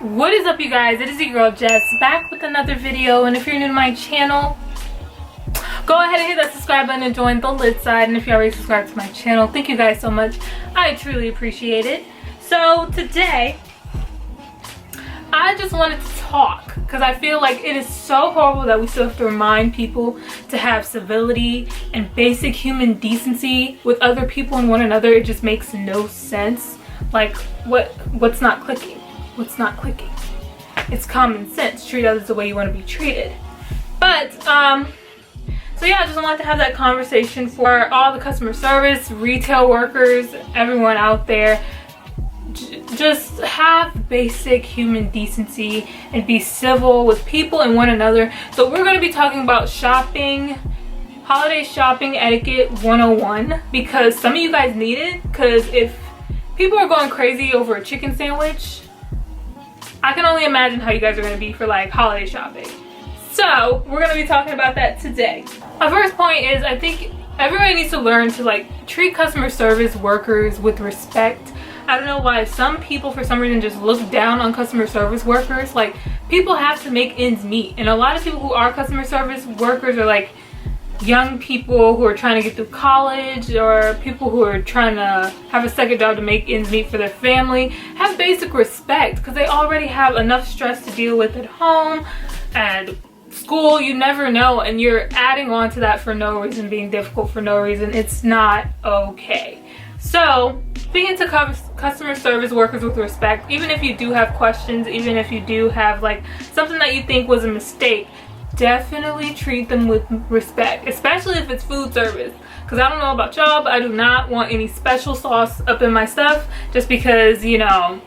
What is up, you guys? It is your girl Jess, back with another video. And if you're new to my channel, go ahead and hit that subscribe button and join the lit side. And if you already subscribed to my channel, thank you guys so much. I truly appreciate it. So today I just wanted to talk because I feel like it is so horrible that we still have to remind people to have civility and basic human decency with other people and one another. It just makes no sense. Like, what's not clicking? What's not clicking? It's common sense. Treat others the way you want to be treated. But so yeah, I just wanted to have that conversation for all the customer service, retail workers, everyone out there. Just have basic human decency and be civil with people and one another. So we're going to be talking about shopping, holiday shopping etiquette 101, because some of you guys need it. Because if people are going crazy over a chicken sandwich, I can only imagine how you guys are going to be for like holiday shopping. So we're going to be talking about that today. My first point is, I think everybody needs to learn to like treat customer service workers with respect. I don't know why some people for some reason just look down on customer service workers. Like, people have to make ends meet, and a lot of people who are customer service workers are like young people who are trying to get through college, or people who are trying to have a second job to make ends meet for their family. Have basic respect, because they already have enough stress to deal with at home and school. You never know, and you're adding on to that for no reason, being difficult for no reason. It's not okay. So speaking to customer service workers with respect, even if you do have questions, even if you do have like something that you think was a mistake, definitely treat them with respect, especially if it's food service. Because I don't know about y'all, but I do not want any special sauce up in my stuff just because, you know,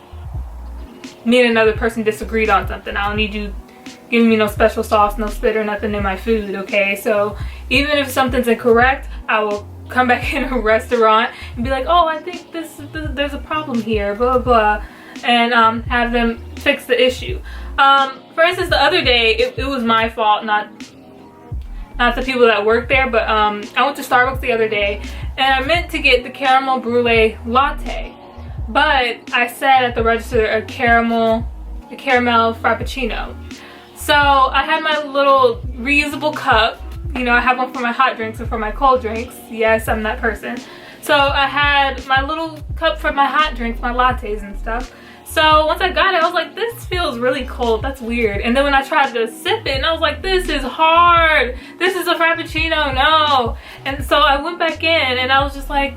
me and another person disagreed on something. I don't need you giving me no special sauce, no spit or nothing in my food, okay? So even if something's incorrect, I will come back in a restaurant and be like, oh, I think there's a problem here, blah blah, and have them fix the issue. For instance, the other day, it was my fault, not the people that work there, but I went to Starbucks the other day and I meant to get the caramel brulee latte, but I said at the register a caramel frappuccino. So I had my little reusable cup. You know, I have one for my hot drinks and for my cold drinks. Yes, I'm that person. So I had my little cup for my hot drinks, my lattes and stuff. So once I got it, I was like, this feels really cold. That's weird. And then when I tried to sip it, and I was like, this is hard. This is a frappuccino, no. And so I went back in and I was just like,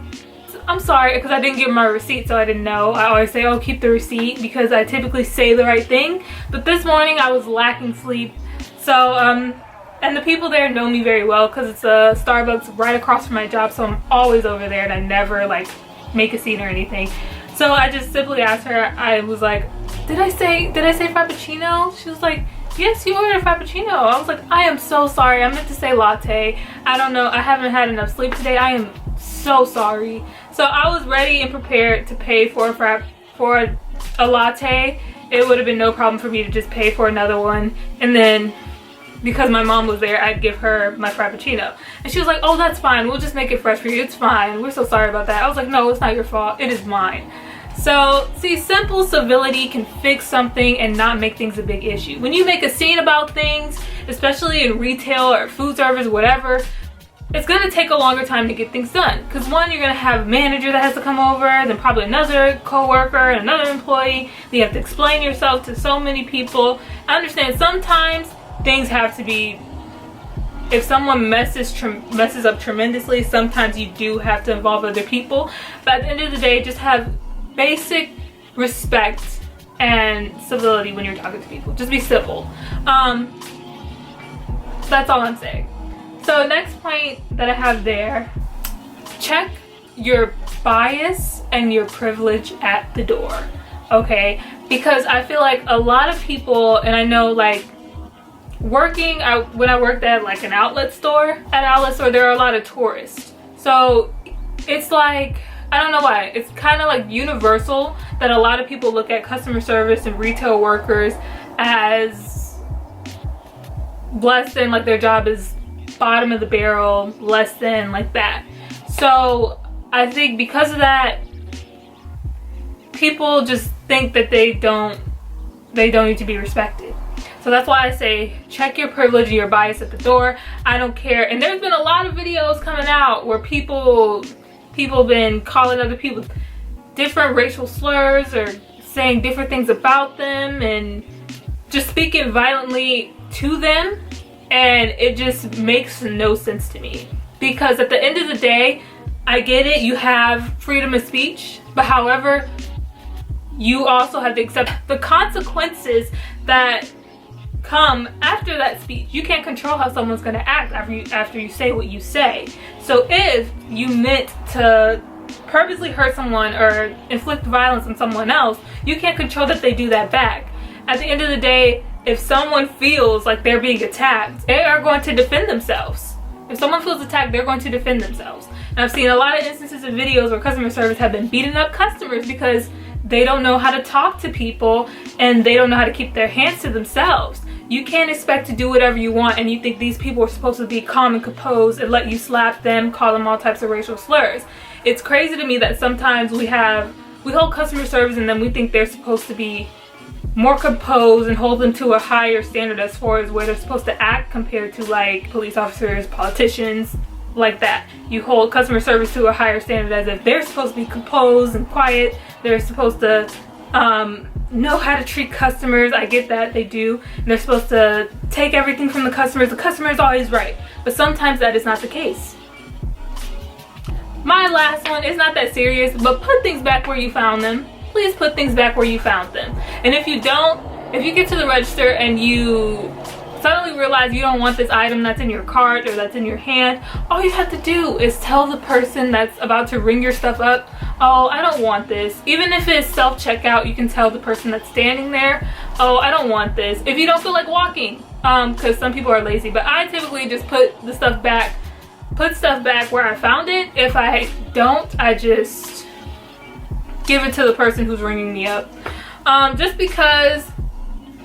I'm sorry, because I didn't give my receipt, so I didn't know. I always say, oh, keep the receipt, because I typically say the right thing. But this morning I was lacking sleep. So, and the people there know me very well because it's a Starbucks right across from my job, so I'm always over there and I never like make a scene or anything. So I just simply asked her, I was like, did I say frappuccino? She was like, yes, you ordered a frappuccino. I was like, I am so sorry. I meant to say latte. I don't know. I haven't had enough sleep today. I am so sorry. So I was ready and prepared to pay for a latte. It would have been no problem for me to just pay for another one, and then because my mom was there, I'd give her my frappuccino. And she was like, oh, that's fine. We'll just make it fresh for you. It's fine. We're so sorry about that. I was like, no, it's not your fault. It is mine. So, see, simple civility can fix something and not make things a big issue. When you make a scene about things, especially in retail or food service, whatever, it's going to take a longer time to get things done. Because one, you're going to have a manager that has to come over, then probably another coworker, another employee. Then you have to explain yourself to so many people. I understand sometimes things have to be, if someone messes up tremendously, sometimes you do have to involve other people. But at the end of the day, just have basic respect and civility when you're talking to people. Just be civil. That's all I'm saying. So next point that I have there, check your bias and your privilege at the door, okay? Because I feel like a lot of people, and I know like when I worked at like an outlet store, there are a lot of tourists. So it's like, I don't know why, it's kind of like universal that a lot of people look at customer service and retail workers as less than, like their job is bottom of the barrel, less than, like that. So I think because of that, people just think that they don't they don't need to be respected. So that's why I say check your privilege and your bias at the door. I don't care. And there's been a lot of videos coming out where people been calling other people different racial slurs or saying different things about them and just speaking violently to them, and it just makes no sense to me. Because at the end of the day, I get it, you have freedom of speech, but however, you also have to accept the consequences that come after that speech. You can't control how someone's going to act after you say what you say. So if you meant to purposely hurt someone or inflict violence on someone else, you can't control that they do that back. At the end of the day, if someone feels like they're being attacked, they are going to defend themselves. If someone feels attacked, they're going to defend themselves. And I've seen a lot of instances of videos where customer service have been beating up customers because they don't know how to talk to people and they don't know how to keep their hands to themselves. You can't expect to do whatever you want and you think these people are supposed to be calm and composed and let you slap them, call them all types of racial slurs. It's crazy to me that sometimes we hold customer service and then we think they're supposed to be more composed and hold them to a higher standard as far as where they're supposed to act compared to like police officers, politicians, like that. You hold customer service to a higher standard as if they're supposed to be composed and quiet. They're supposed to know how to treat customers. I get that, they do. And they're supposed to take everything from the customers. The customer is always right. But sometimes that is not the case. My last one is not that serious, but put things back where you found them. Please put things back where you found them. And if you don't, if you get to the register and you suddenly realize you don't want this item that's in your cart or that's in your hand, all you have to do is tell the person that's about to ring your stuff up, oh, I don't want this. Even if it's self-checkout, you can tell the person that's standing there, oh, I don't want this. If you don't feel like walking, because some people are lazy, but I typically just put stuff back where I found it. If I don't, I just give it to the person who's ringing me up. Just because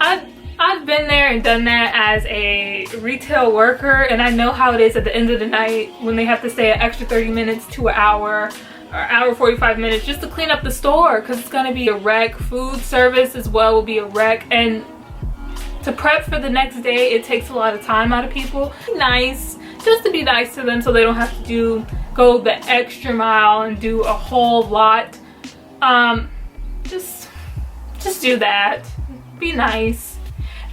I've been there and done that as a retail worker, and I know how it is at the end of the night when they have to stay an extra 30 minutes to an hour or hour 45 minutes just to clean up the store, because it's going to be a wreck. Food service as well will be a wreck, and to prep for the next day, it takes a lot of time out of people. Be nice, just to be nice to them so they don't have to go the extra mile and do a whole lot. Just do that. Be nice.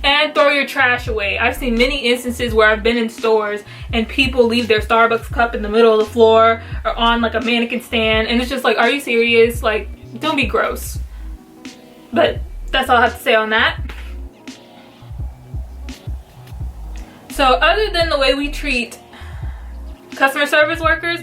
And throw your trash away. I've seen many instances where I've been in stores and people leave their Starbucks cup in the middle of the floor or on like a mannequin stand, and it's just like, are you serious? Like, don't be gross. But that's all I have to say on that. So other than the way we treat customer service workers,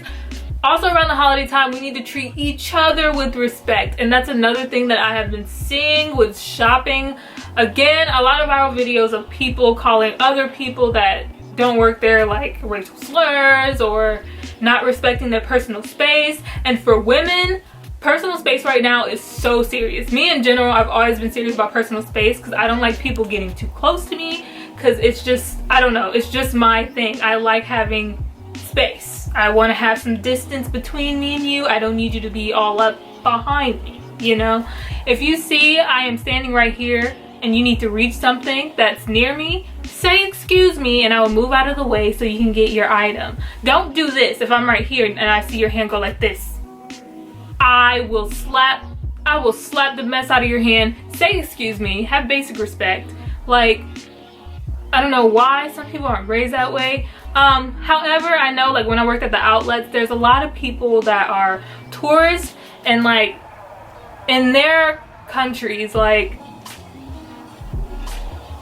also around the holiday time, we need to treat each other with respect. And that's another thing that I have been seeing with shopping. Again, a lot of viral videos of people calling other people that don't work there like racial slurs or not respecting their personal space. And for women, personal space right now is so serious. Me in general, I've always been serious about personal space because I don't like people getting too close to me, because it's just, I don't know, it's just my thing. I like having space. I want to have some distance between me and you. I don't need you to be all up behind me, you know? If you see I am standing right here and you need to reach something that's near me, say excuse me and I will move out of the way so you can get your item. Don't do this. If I'm right here and I see your hand go like this, I will slap the mess out of your hand. Say excuse me. Have basic respect. Like, I don't know why some people aren't raised that way. However, I know like when I worked at the outlets, there's a lot of people that are tourists, and like in their countries, like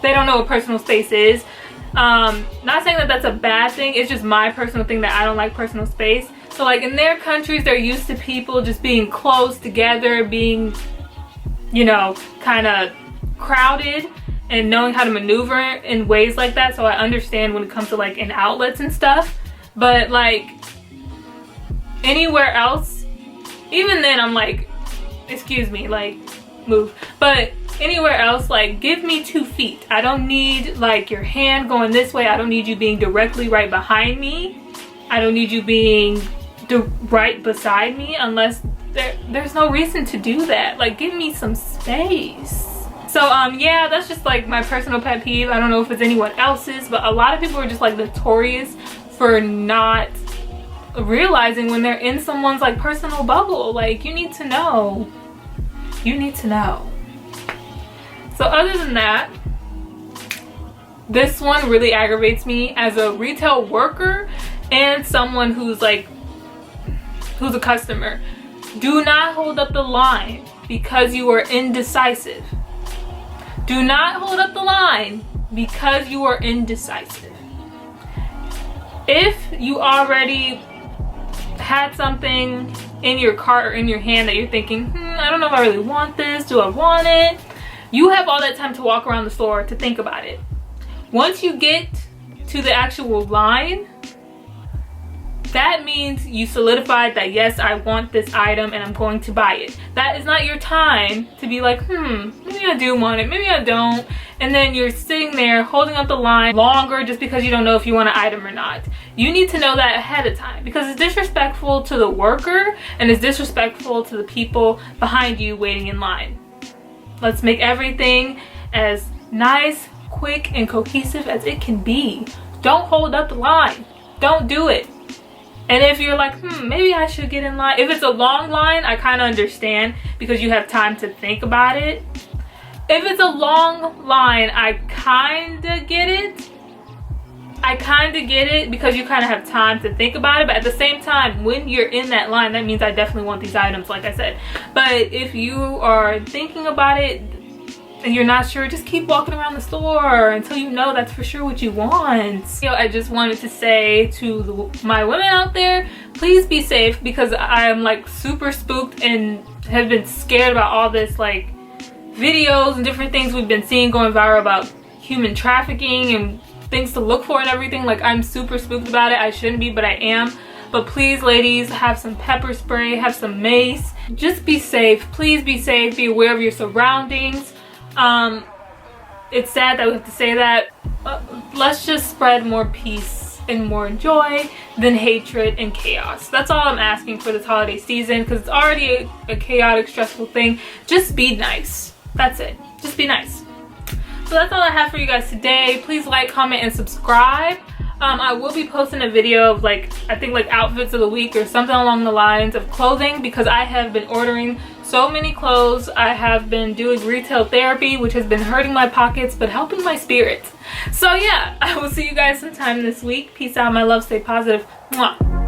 they don't know what personal space is. Not saying that that's a bad thing, it's just my personal thing that I don't like personal space. So like in their countries, they're used to people just being close together, being, you know, kind of crowded, and knowing how to maneuver in ways like that. So I understand when it comes to like in outlets and stuff, but like anywhere else, even then I'm like, excuse me, like move. But anywhere else, like give me 2 feet. I don't need like your hand going this way. I don't need you being directly right behind me. I don't need you being right beside me unless there's no reason to do that. Like, give me some space. So yeah, that's just like my personal pet peeve. I don't know if it's anyone else's, but a lot of people are just like notorious for not realizing when they're in someone's like personal bubble. Like, you need to know. You need to know. So other than that, this one really aggravates me as a retail worker and someone who's a customer. Do not hold up the line because you are indecisive. Do not hold up the line because you are indecisive. If you already had something in your cart or in your hand that you're thinking, I don't know if I really want this, do I want it? You have all that time to walk around the store to think about it. Once you get to the actual line, that means you solidified that yes, I want this item and I'm going to buy it. That is not your time to be like, maybe I do want it, maybe I don't. And then you're sitting there holding up the line longer just because you don't know if you want an item or not. You need to know that ahead of time because it's disrespectful to the worker and it's disrespectful to the people behind you waiting in line. Let's make everything as nice, quick, and cohesive as it can be. Don't hold up the line. Don't do it. And if you're like, maybe I should get in line. If it's a long line, I kind of understand because you have time to think about it. If it's a long line, I kind of get it. I kind of get it because you kind of have time to think about it. But at the same time, when you're in that line, that means I definitely want these items, like I said. But if you are thinking about it and you're not sure, just keep walking around the store until you know that's for sure what you want. I just wanted to say to my women out there, please be safe because I'm like super spooked and have been scared about all this like videos and different things we've been seeing going viral about human trafficking and things to look for and everything. Like, I'm super spooked about it. I shouldn't be, but I am. But please, ladies, have some pepper spray, have some mace. Just be safe. Please be safe. Be aware of your surroundings. It's sad that we have to say that. Let's just spread more peace and more joy than hatred and chaos. That's all I'm asking for this holiday season because it's already a chaotic, stressful thing. Just be nice. That's it. Just be nice. So that's all I have for you guys today. Please like, comment, and subscribe. I will be posting a video of I think outfits of the week or something along the lines of clothing because I have been ordering so many clothes. I have been doing retail therapy, which has been hurting my pockets but helping my spirit. So yeah, I will see you guys sometime this week. Peace out, my love. Stay positive. Mwah.